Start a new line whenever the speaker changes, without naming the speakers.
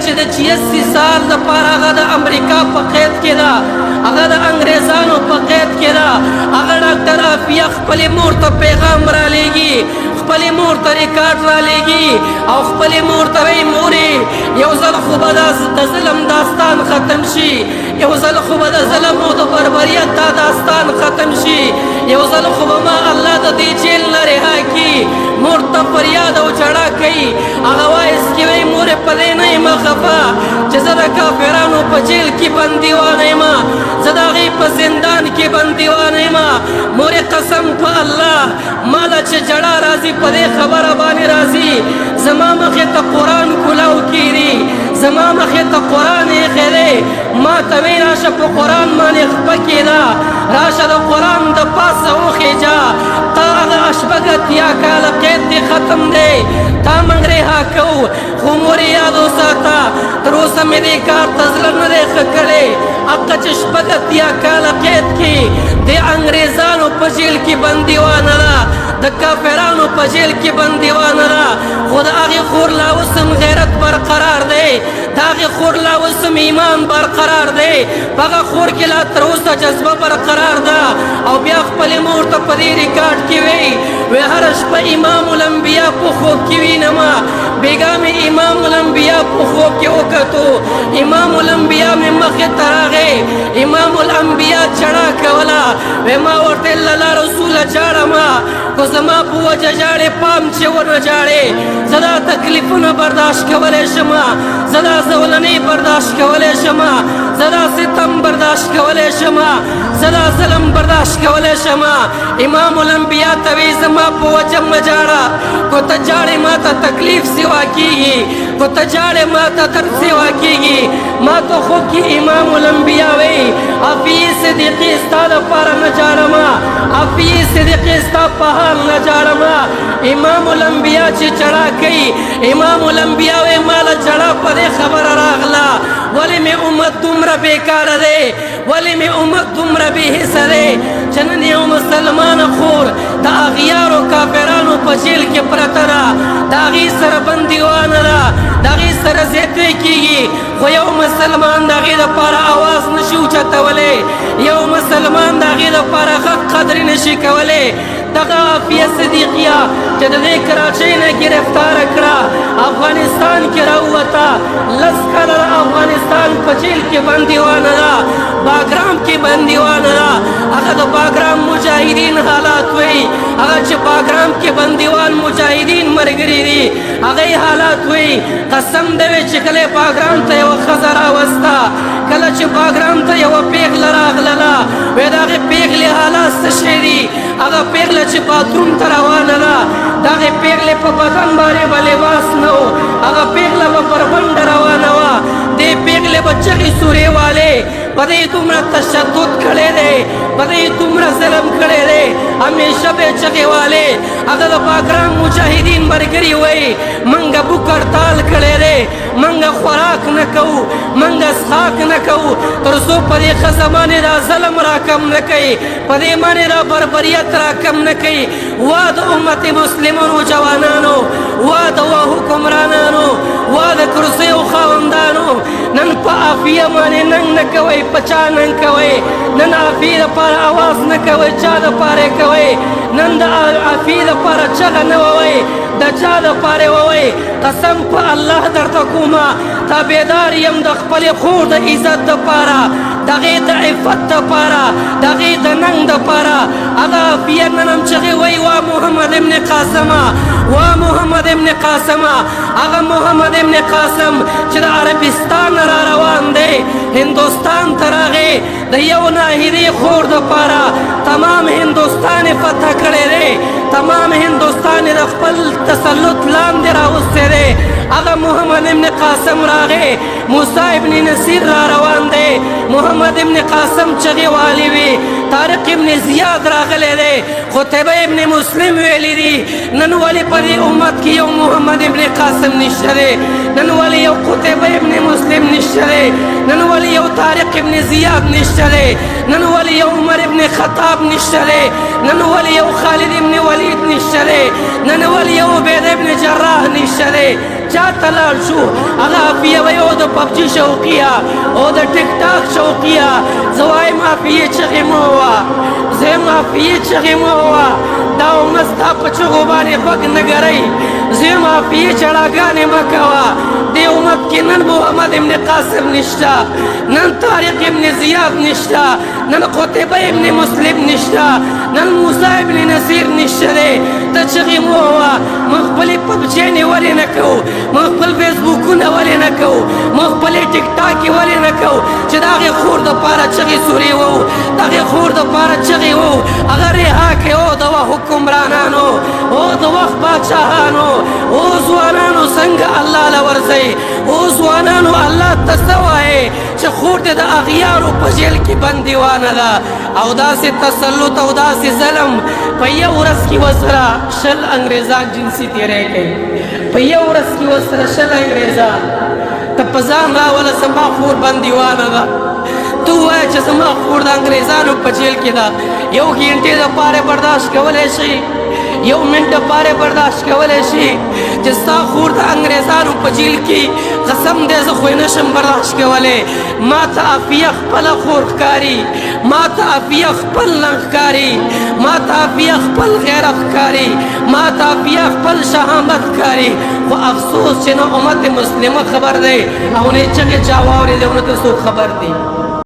چې د 86 سال دپاره هغه د امریکا په قید کې ده، هغه د انګریزانو په قید کې ده. هغه ډاکټر عافیه خپلې مور ته پیغام رالیږي، خپلې مور ته ریکارډ رالیږي او خپلې مور ته وایي مورې یو ځل خو به د ظلم داستان ختم شي، یو ځل خو به د ظلم او د بربریت دا داستان ختم شي، یو ځل خو به ما الله د دې جیل نه رها کړي. مور ته فریاد او ژړا کوي. هغه وایس کې وایي مورې په دې نه یم خفه چې زه د کافرانو په جیل کې بندیوانه یم، زه د هغې په زندان کې بندیوانه یم. مورې قسم په الله ما له چې ژړا راځي په دې خبره باندې راځي، زما مخې ته قرآن کولاو کېږي، زما مخې ته قرآن ایښی دی. ما ته وایي راشه په قرآن باندې خفه کېده، راشه د قرآن د پاسه وخېجه، تا هغه شپږ اتیا کاله قید دې ختم دی، تا موږ رها کوو. خو مورې یاد وساته تر اوسه مې دې کار ته زړه نه دی ښه کړی. هغه چې شپږ اتیا کاله قید کې د انګریزانو په جیل کې بندیوانه ده، د کافرانو په جیل کې بندیوانه ده، خو د هغې خور لا اوس هم غیرت برقرار دی، د هغې خور لا اوس هم ایمان برقرار دی، په هغه خور کې لا تر اوسه جذبه برقرار ده. او بیا خپلې مور ته په دې ریکارډ کې وایي هره شپه امام الانبیا په خوب کې وینمه، بېګا مې امام الانبیا په خوب کې وکتو، امام الانبیا مې مخې ته راغی، امام الانبیا ژړا کوله، وی ما ورته الله رسوله ژاړمه، خو زما په وجه ژاړې پام چې ونه ژاړې، زه دا تکلیفونه برداشت کولی شمه، زه دا زولنې برداشت کولی شمه، زه دا ستم برداشت کولی شمه، زه دا ظلم برداشت کولی شمه. امام الانبیا ته وی زما په وجه مه ژاړه، کو ته ژاړې ما ته تکلیف سوا کېږي، کو ته ژاړې ما ته درد سوا کېږي. ما ته خوب کې امام الانبیا وی عافیې صدیقې ستا دپاره نه ژاړمه، عافیې صدیقې ستا په حال نه ژاړمه. امام الانبیا چې ژړا کوي، امام الانبیا وی ما له ژړا په دې خبره راغله ولې مې امت دومره بېکاره دی، ولې مې امت دومره بې حسه دی چې نن یو مسلمانه خور د اغیارو کافرانو په جیل کې پرته ده، د هغې سره بندیوانه ده، د هغې سره زیاتوی کېږي، خو یو مسلمان د هغې دپاره اواز نشي اوچتولی، یو مسلمان د هغې دپاره حق قدرې نشي کولی. دغه عافیه صدیقیه چې د دې کراچۍ نه ګرفتاره کړه، افغانستان کې راووته، 10 کاله د افغانستان په جیل کې بندیوانه ده، باګرام کې بندیوانه ده. هغه د باګرام مجاهدین حالات وایي، هغه چې باګرام کې بندیوان مجاهدین ملګري دي، هغې حالات وایي قسم دی وی چې کله باګرام ته یوه ښځه راوسته، کله چې باګرام ته یوه پیغله راغلله، وی د هغې پیغلې حالات څه شی دي؟ هغه پیغله چې باتروم ته روانه ده، د هغې پیغلې په بدن باندې به لباس نه و، هغه پیغله به پر منډه روانه وه، دې پیغلې به چغې سورې والې، په دې دومره تشدد کړی دی، په دې دومره ظلم کړی دی، همیشه به یې چغې والې. هغه د باګرام مجاهدین ملګري وایي موږ بوک هړتال کړی دی، موږ خوراک نه کوو، موږ څښاک نه کوو تر څو په دې ښځه باندې دا ظلم راکم نه کوي، په دې باندې دا بربریت راکم نه کوي. وا د امت مسلمانو جوانانو، وا د حکمرانانو، وا د کرسیو خاوندانو، نن په عافیه باندې ننګ نه کوئ، په چا ننګ کوئ، نن عافیې دپاره اواز نه کوئ، چا دپاره یې کوئ، نن د عافیې دپاره چغه نه ووئ، د چا دپاره یې ووئ. قسم په الله درته کومه تابعدار یم د خپلې خور د عزت دپاره، د هغې د عفت دپاره، د هغې د ننګ دپاره. هغه عافیه نن هم چغې وایي وا محمد ابن قاسمه، وا محمد ابن قاسمه، هغه محمد ابن قاسم چې د عربستان نه را روان دی، هندوستان ته راغی، د یو ناهیدې خور دپاره تمام هندوستان یې فتح کړی دی، تمام هندوستان یې د خپل تسلط لاندې راوستی دی. هغه محمد ابن قاسم راغی، موسی ابن نصیر را روان دی، محمد ابن قاسم چغې والی وي، طارق ابن زیاد راغلی دی، قتیبه ابن مسلم ویلی دی نن ولې په دې امت کې یو محمد ابن قاسم نشته دی، نن ولې یو قتیبه ابن مسلم نشته دی، نن ولې یو طارق ابن زیاد نشته دی، نن ولې یو عمر ابن خطاب نشته دی، نن ولې یو خالد ابن ولید نشته دی، نن ولې یو عبید ابن جراح نشته دی. چا تلاړ شو هغه عافیه وایي او د پبجي شوقیه او د ټیک ټاک شوقیه زه وایم عافیې چغې مه ووه زه یم عافیې چغې مه ووه دا امت ستا په چغو باندې غوږ نه ګرئ زه یم عافیې چړاګانې مه کوه دې امت کې نن محمد ابن قاسم نشته نن طارق ابن زیاد نشته نن قتیبه ابن مسلم نشته نن موسی ابن نصیر نشته دی ته چغې مه ووه موږ خپلې پبجیانې ولې نه کوو موږ خپل فیسبوکونه ولې نه کوو موږ خپلې ټیک ټاکې ولې نه کوو چې د هغې خور دپاره چغې سورې وو د هغې خور دپاره چغې وو هغه رها کړې او د وخت حکمرانانو او د وخت باچاهانو او ځوانانو څنګه الله له ورځئ او ځوانانو الله ته څه وایې چې خور دې د اغیارو په جیل کې بندیوانه ده او داسې تسلط او داسې ظلم په یو ورځ کې ورسره 20 انګریزان جنسي تېری کوي په یو ورځ کې ورسره 20 انګریزان ته په ځان راوله زما خور بندیوانه ده تو وایه چې زما خور د انګریزانو په جیل کې ده یو غنټې دپاره برداشت کولی شي یو منټ دپاره برداشت کولی شي چې ستا خور د انګریزانو په جیل کې قسم دی زه خو یې نشم برداشت کولی ما ته عافیه خپله خور ښکاري ما ته عافیه خپل ننګ ښکاري ما ته عافیه خپل غیرت ښکاري ما ته عافیه خپل شهامت ښکاري خو افسوس چې نه امت مسلمه خبر دی او نه چغې چا واورېدې او نه ته څوک خبر دی